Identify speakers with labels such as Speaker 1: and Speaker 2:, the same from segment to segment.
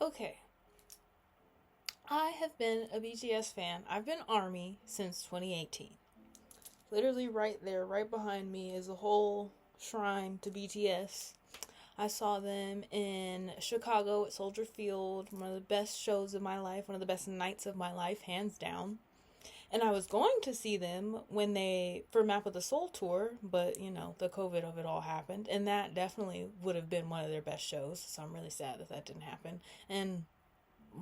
Speaker 1: Okay, I have been a BTS fan. I've been ARMY since 2018. Literally right there, right behind me, is a whole shrine to BTS. I saw them in Chicago at Soldier Field, one of the best shows of my life, one of the best nights of my life, hands down. And I was going to see them when they, for Map of the Soul tour, but the COVID of it all happened. And that definitely would have been one of their best shows. So I'm really sad that that didn't happen. And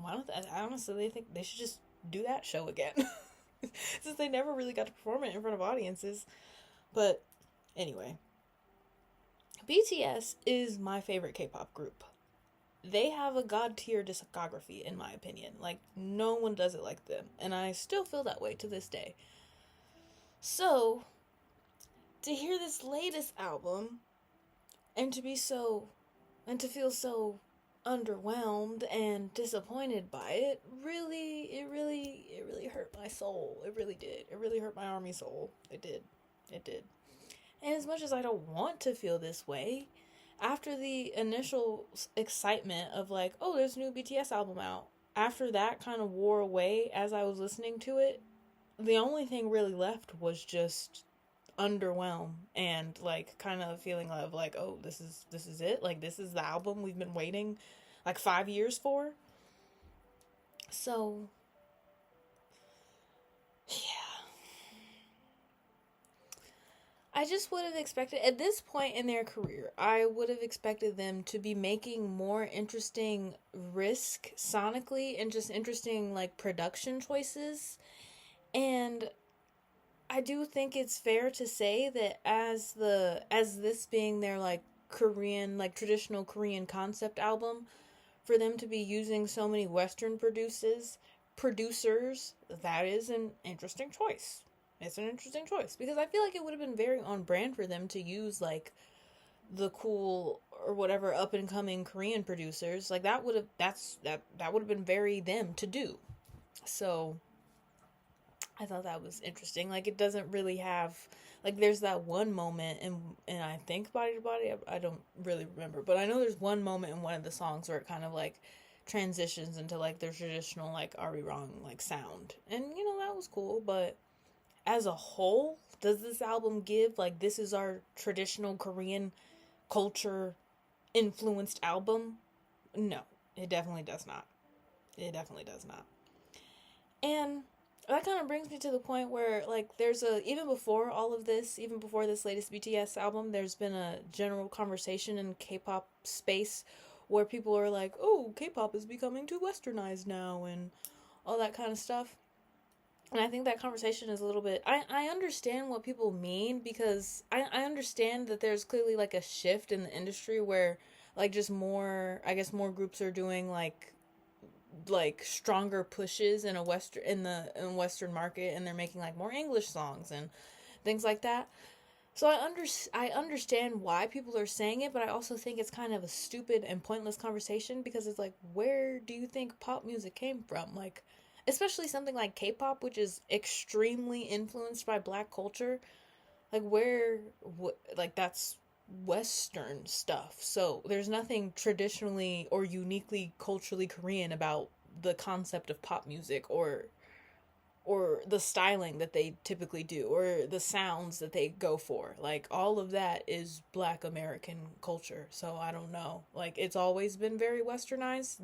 Speaker 1: why don't I honestly think they should just do that show again? Since they never really got to perform it in front of audiences. But anyway, BTS is my favorite K-pop group. They have a god tier discography, in my opinion. Like, no one does it like them. And I still feel that way to this day. So, to hear this latest album and to be so, and to feel so underwhelmed and disappointed by it, it really hurt my soul. It really did. It really hurt my army soul. It did. It did. And as much as I don't want to feel this way, after the initial excitement of like, oh, there's a new BTS album out, after that kind of wore away as I was listening to it, the only thing really left was just underwhelm and like kind of feeling of like, oh, this is it, like this is the album we've been waiting like 5 years for. So yeah, I just would have expected at this point in their career, I would have expected them to be making more interesting risk sonically and just interesting like production choices. And I do think it's fair to say that as this being their like Korean, like traditional Korean concept album, for them to be using so many Western producers, that is an interesting choice. It's an interesting choice because I feel like it would have been very on brand for them to use like the cool or whatever up and coming Korean producers. Like that would have been very them to do. So I thought that was interesting. Like it doesn't really have like there's that one moment and I think Body to Body. I don't really remember, but I know there's one moment in one of the songs where it kind of like transitions into like their traditional like Arirang like sound, and that was cool. But as a whole, does this album give like this is our traditional Korean culture influenced album? No, it definitely does not. It definitely does not. And that kind of brings me to the point where like there's a even before all of this, even before this latest BTS album, there's been a general conversation in K-pop space where people are like, "Oh, K-pop is becoming too westernized now," and all that kind of stuff. And I think that conversation is a little bit I understand what people mean because I understand that there's clearly like a shift in the industry where like just more I guess more groups are doing like stronger pushes in a western market, and they're making like more English songs and things like that. So I understand why people are saying it, but I also think it's kind of a stupid and pointless conversation because it's like, where do you think pop music came from? Like, especially something like K-pop, which is extremely influenced by black culture. Like, like that's Western stuff. So there's nothing traditionally or uniquely culturally Korean about the concept of pop music or the styling that they typically do or the sounds that they go for. Like all of that is black American culture. So I don't know. Like it's always been very westernized.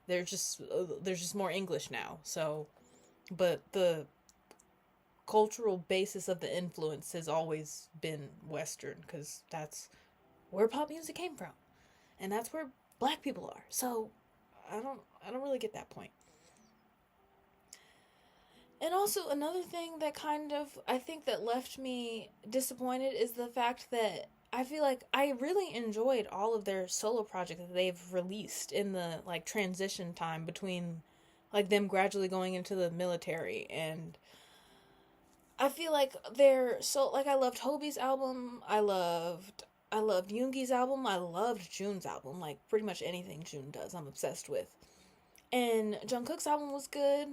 Speaker 1: There's just more English now. So but the cultural basis of the influence has always been western cuz that's where pop music came from. And that's where black people are. So I don't really get that point. And also another thing that kind of I think that left me disappointed is the fact that I feel like I really enjoyed all of their solo projects that they've released in the like transition time between like them gradually going into the military. And I feel like they're so like I loved Hobie's album, I loved Yoongi's album, I loved June's album, like pretty much anything June does I'm obsessed with. And Jungkook's album was good.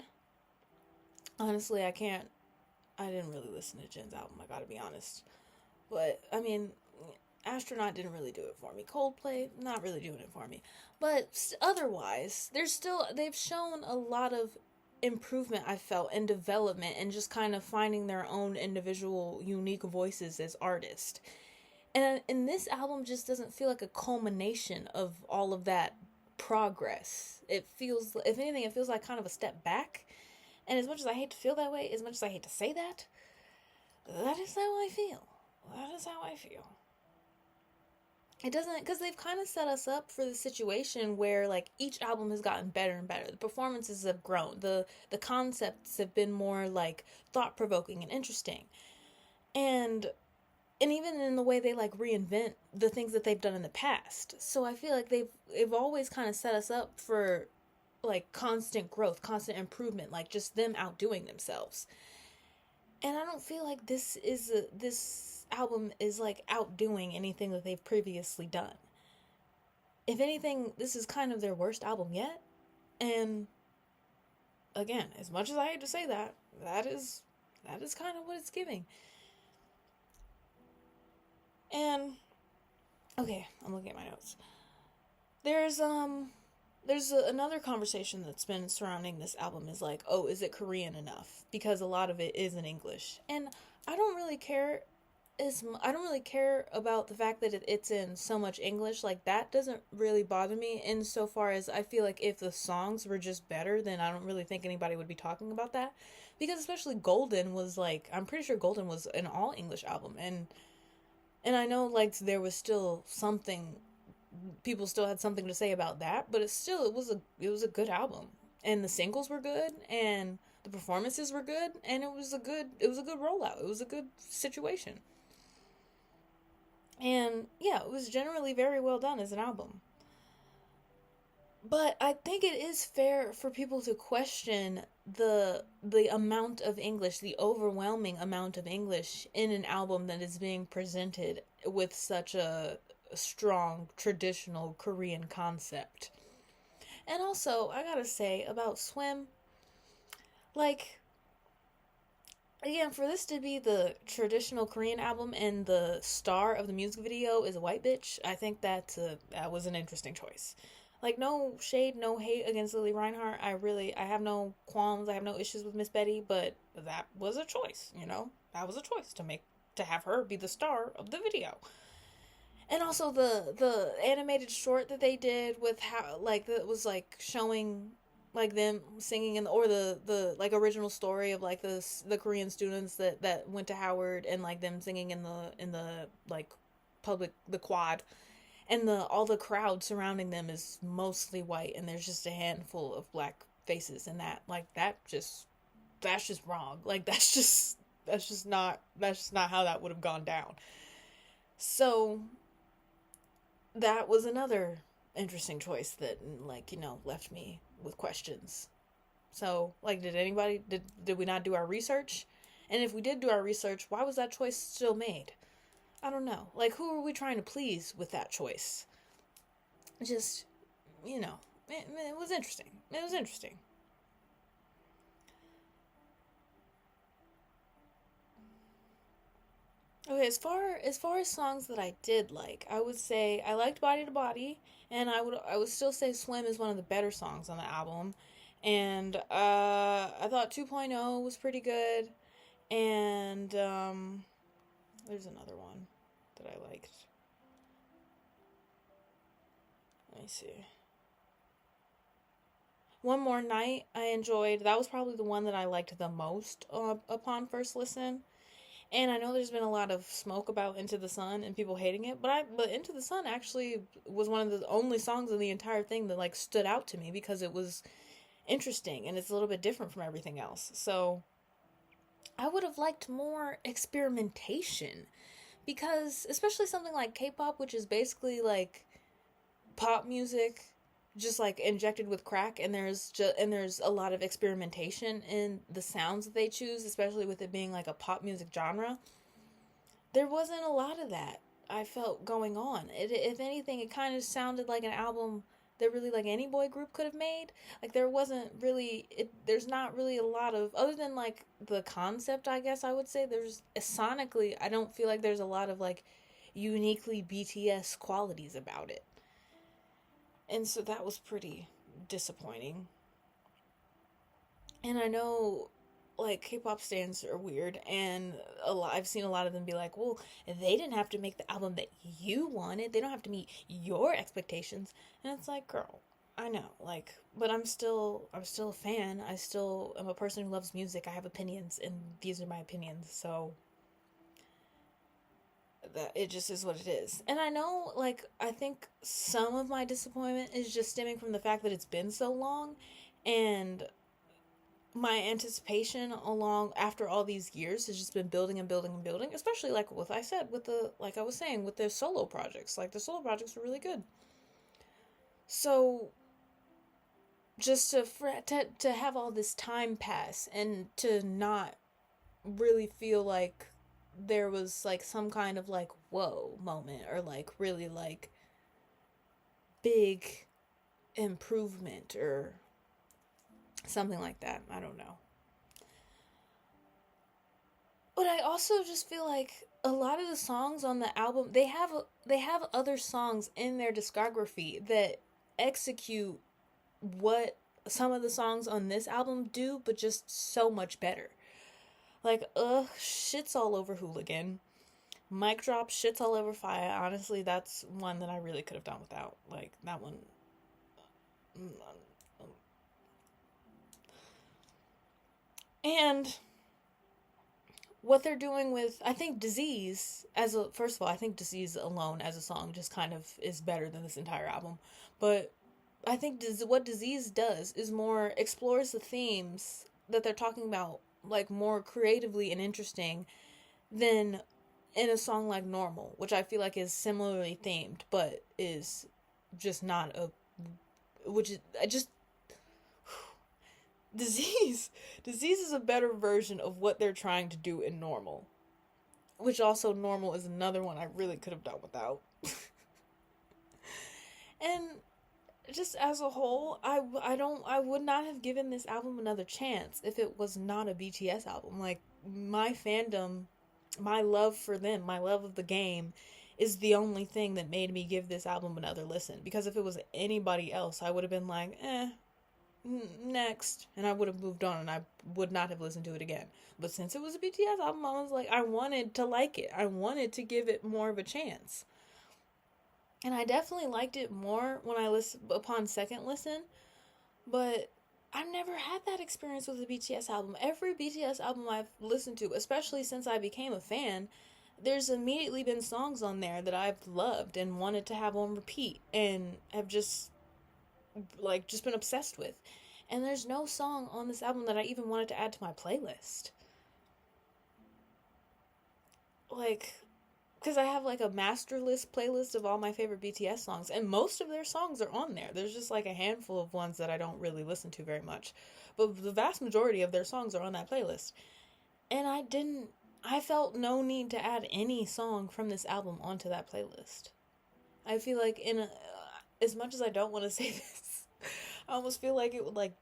Speaker 1: Honestly, I didn't really listen to Jin's album, I gotta be honest. But, I mean, Astronaut didn't really do it for me. Coldplay, not really doing it for me. But otherwise, they've shown a lot of improvement, I felt, and development, and just kind of finding their own individual, unique voices as artists. And this album just doesn't feel like a culmination of all of that progress. It feels, if anything, it feels like kind of a step back. And as much as I hate to feel that way, as much as I hate to say that, that is how I feel. That is how I feel. It doesn't, because they've kind of set us up for the situation where, like, each album has gotten better and better. The performances have grown. The concepts have been more, like, thought-provoking and interesting. And even in the way they, like, reinvent the things that they've done in the past. So I feel like they've always kind of set us up for, like, constant growth, constant improvement, like, just them outdoing themselves. And I don't feel like this album is, like, outdoing anything that they've previously done. If anything, this is kind of their worst album yet. And again, as much as I hate to say that, that is kind of what it's giving. And okay, I'm looking at my notes. There's another conversation that's been surrounding this album is like, oh, is it Korean enough? Because a lot of it is in English, and I don't really care. I don't really care about the fact that it's in so much English. Like, that doesn't really bother me insofar as I feel like if the songs were just better, then I don't really think anybody would be talking about that. Because especially Golden was, like, I'm pretty sure Golden was an all English album, and I know, like, there was still something, people still had something to say about that, but it was a good album, and the singles were good, and the performances were good, and it was a good rollout. It was a good situation. And yeah, it was generally very well done as an album. But I think it is fair for people to question the amount of English, the overwhelming amount of English in an album that is being presented with such a strong traditional Korean concept. And also, I gotta say about Swim, like, again, for this to be the traditional Korean album and the star of the music video is a white bitch, I think that was an interesting choice. Like, no shade, no hate against Lily Reinhart. I have no qualms, I have no issues with Miss Betty, but that was a choice, you know? That was a choice to have her be the star of the video. And also the animated short that they did with how, like, that was, like, showing, like, them singing or the like original story of, like, the Korean students that went to Howard, and, like, them singing in the like the quad, and all the crowd surrounding them is mostly white, and there's just a handful of black faces, and that's just wrong. Like, that's just not how that would have gone down. So that was another interesting choice that, like, you know, left me with questions. So, like, did we not do our research? And if we did do our research, why was that choice still made? I don't know. Like, who are we trying to please with that choice? Just, you know, it was interesting. It was interesting. Okay, as far as songs that I did like, I would say I liked Body to Body, and I would still say Swim is one of the better songs on the album. And I thought 2.0 was pretty good, and there's another one that I liked. Let me see. One More Night I enjoyed. That was probably the one that I liked the most upon first listen. And I know there's been a lot of smoke about Into the Sun and people hating it, but Into the Sun actually was one of the only songs in the entire thing that, like, stood out to me because it was interesting and it's a little bit different from everything else. So I would have liked more experimentation, because especially something like K-pop, which is basically like pop music just, like, injected with crack, and there's a lot of experimentation in the sounds that they choose, especially with it being like a pop music genre. There wasn't a lot of that, I felt, going on. If anything, it kind of sounded like an album that really, like, any boy group could have made. Like, there's not really a lot of, other than, like, the concept, I guess I would say, sonically, I don't feel like there's a lot of, like, uniquely BTS qualities about it. And so that was pretty disappointing. And I know like K-pop stans are weird, and I've seen a lot of them be like, "Well, they didn't have to make the album that you wanted. They don't have to meet your expectations." And it's like, girl, I know, like, but I'm still a fan. I still am a person who loves music. I have opinions, and these are my opinions. So that it just is what it is. And I know, like, I think some of my disappointment is just stemming from the fact that it's been so long, and my anticipation along after all these years has just been building and building and building, especially like what I said with the, like I was saying, with their solo projects. Like the solo projects were really good. So just to have all this time pass and to not really feel like there was like some kind of like whoa moment or like really like big improvement or something like that. I don't know. But I also just feel like a lot of the songs on the album, they have other songs in their discography that execute what some of the songs on this album do, but just so much better. Like, shits all over Hooligan. Mic Drop, shits all over Fire. Honestly, that's one that I really could have done without. Like, that one. And what they're doing with, I think Disease as a, first of all, I think Disease alone as a song just kind of is better than this entire album. But I think what Disease does is more explores the themes that they're talking about like more creatively and interesting than in a song like Normal, which I feel like is similarly themed but is just not a, which is I just Disease is a better version of what they're trying to do in Normal, which also Normal is another one I really could have done without. And just as a whole, I would not have given this album another chance if it was not a BTS album. Like, my fandom, my love for them, my love of the game is the only thing that made me give this album another listen. Because if it was anybody else, I would have been like, next, and I would have moved on and I would not have listened to it again. But since it was a BTS album, I was like, I wanted to like it. I wanted to give it more of a chance. And I definitely liked it more when I listened upon second listen, but I've never had that experience with a BTS album. Every BTS album I've listened to, especially since I became a fan, there's immediately been songs on there that I've loved and wanted to have on repeat and have just been obsessed with. And there's no song on this album that I even wanted to add to my playlist. Like, because I have like a master list playlist of all my favorite BTS songs, and most of their songs are on there. There's just like a handful of ones that I don't really listen to very much, but the vast majority of their songs are on that playlist. And I felt no need to add any song from this album onto that playlist. I feel like as much as I don't want to say this, I almost feel like it would like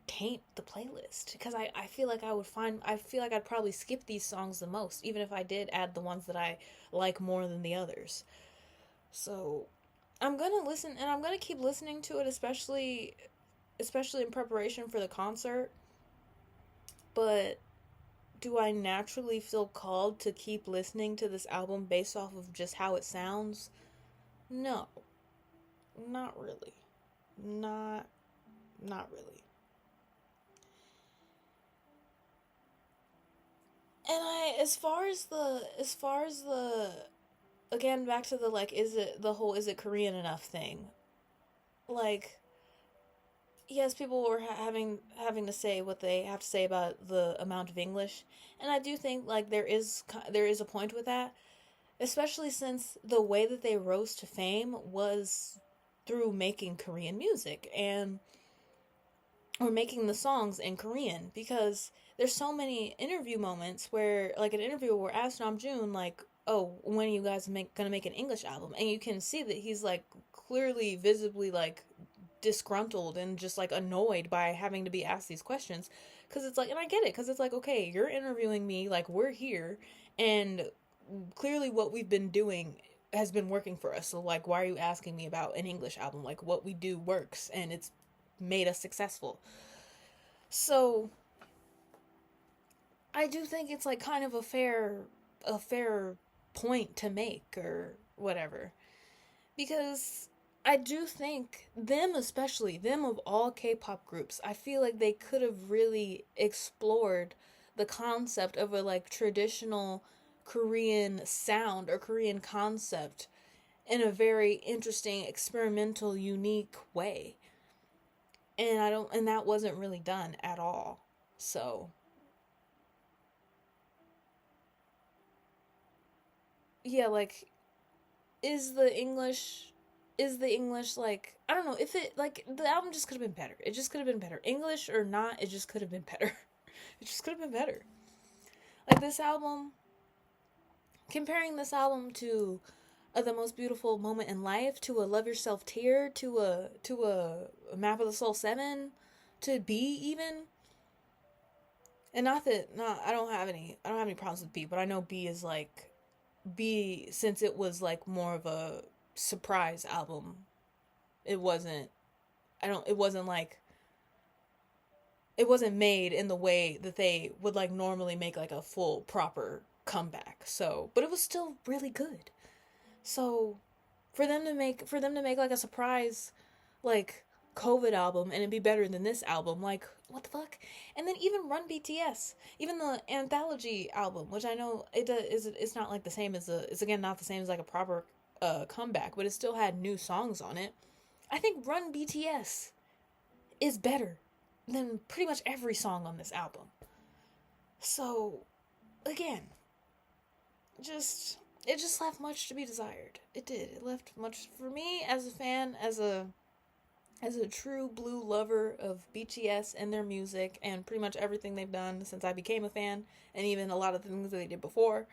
Speaker 1: taint the playlist, because I feel like I'd probably skip these songs the most, even if I did add the ones that I like more than the others. So I'm gonna listen, and I'm gonna keep listening to it, especially in preparation for the concert. But do I naturally feel called to keep listening to this album based off of just how it sounds? No. Not really. Not really. And as far as the again, back to the like, is it Korean enough thing? Like, yes, people were having to say what they have to say about the amount of English, and I do think like there is a point with that, especially since the way that they rose to fame was through making Korean music and or making the songs in Korean, because there's so many interview moments where like an interviewer will ask Namjoon like, "Oh, when are you guys gonna make an English album?" And you can see that he's like clearly visibly like disgruntled and just like annoyed by having to be asked these questions, because it's like, and I get it, because it's like, okay, you're interviewing me, like we're here, and clearly what we've been doing has been working for us. So like, why are you asking me about an English album? Like, what we do works and it's made us successful. So I do think it's like kind of a fair point to make or whatever. Because I do think them, especially them of all K-pop groups, I feel like they could have really explored the concept of a like traditional Korean sound or Korean concept in a very interesting, experimental, unique way. And that wasn't really done at all. So, yeah, like is the English like, I don't know if it like the album just could have been better. It just could have been better. English or not, it just could have been better. It just could have been better. Like this album, comparing this album to The Most Beautiful Moment in Life, to a Love Yourself Tear, to a Map of the Soul 7, to B even. And not that not I don't have any problems with B, but I know B is like B, since it was like more of a surprise album. It wasn't I don't it wasn't like it wasn't made in the way that they would like normally make like a full proper comeback. So, but it was still really good. So, for them to make like a surprise like COVID album and it'd be better than this album, like what the fuck? And then even Run BTS, even the anthology album, which I know it's not like the same as it's again not the same as like a proper comeback, but it still had new songs on it. I think Run BTS is better than pretty much every song on this album. So, again, just it just left much to be desired. It did. It left much for me as a fan, as a true blue lover of BTS and their music and pretty much everything they've done since I became a fan, and even a lot of the things that they did before.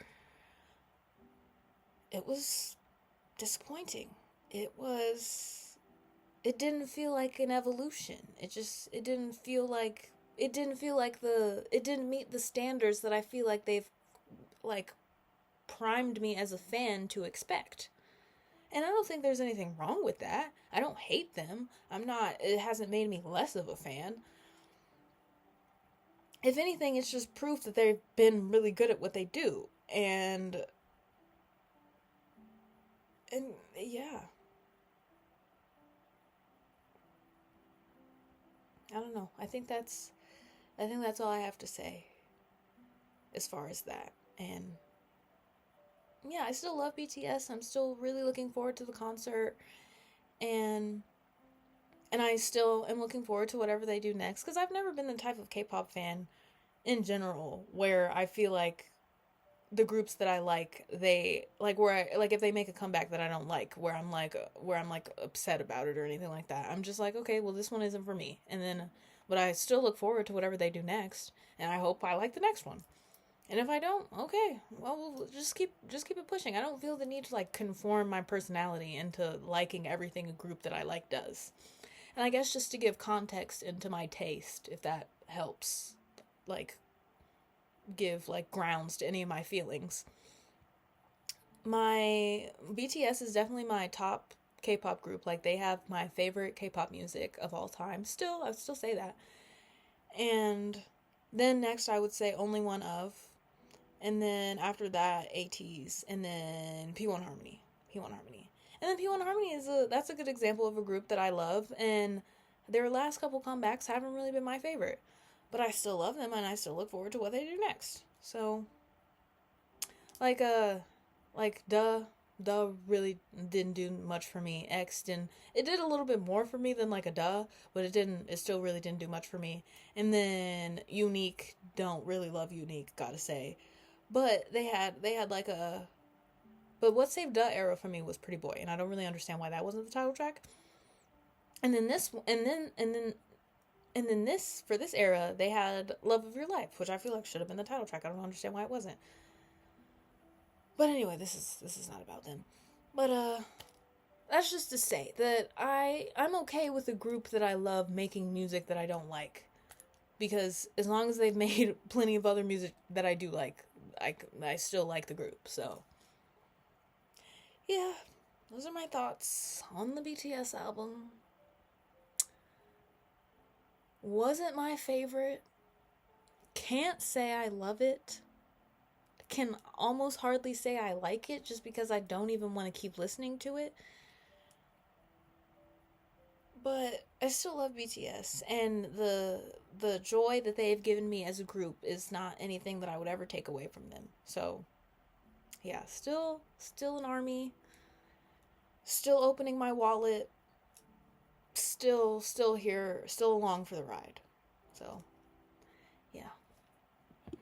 Speaker 1: It was disappointing. It didn't feel like an evolution. It didn't meet the standards that I feel like they've like primed me as a fan to expect. And I don't think there's anything wrong with that. I don't hate them. It hasn't made me less of a fan. If anything, it's just proof that they've been really good at what they do. And yeah. I don't know. I think that's all I have to say as far as that. And yeah, I still love BTS. I'm still really looking forward to the concert, and I still am looking forward to whatever they do next, because I've never been the type of K-pop fan in general where I feel like the groups that I like, they like where I like if they make a comeback that I don't like, where I'm like upset about it or anything like that. I'm just like, okay, well this one isn't for me. And then but I still look forward to whatever they do next, and I hope I like the next one. And if I don't, okay, well, we'll just keep it pushing. I don't feel the need to like conform my personality into liking everything a group that I like does. And I guess just to give context into my taste, if that helps, like give like grounds to any of my feelings. My BTS is definitely my top K-pop group. Like they have my favorite K-pop music of all time. Still, I still say that. And then next I would say Only One Of. And then after that, ATEEZ, and then P1 Harmony. P1 Harmony. And then P1 Harmony that's a good example of a group that I love, and their last couple comebacks haven't really been my favorite. But I still love them, and I still look forward to what they do next. So, like, Duh really didn't do much for me. It did a little bit more for me than like a Duh, but it still really didn't do much for me. And then Unique, don't really love Unique, gotta say. But they had like but what saved Duh era for me was Pretty Boy, and I don't really understand why that wasn't the title track. And then this for this era, they had Love of Your Life, which I feel like should have been the title track. I don't understand why it wasn't. But anyway, this is not about them. But that's just to say that I'm okay with a group that I love making music that I don't like, because as long as they've made plenty of other music that I do like, I still like the group. So Yeah, those are my thoughts on the BTS album. Wasn't my favorite. Can't say I love it. Can almost hardly say I like it just because I don't even want to keep listening to it. But I still love BTS, and the joy that they've given me as a group is not anything that I would ever take away from them. So, yeah, still an army, still opening my wallet, still here, still along for the ride. So,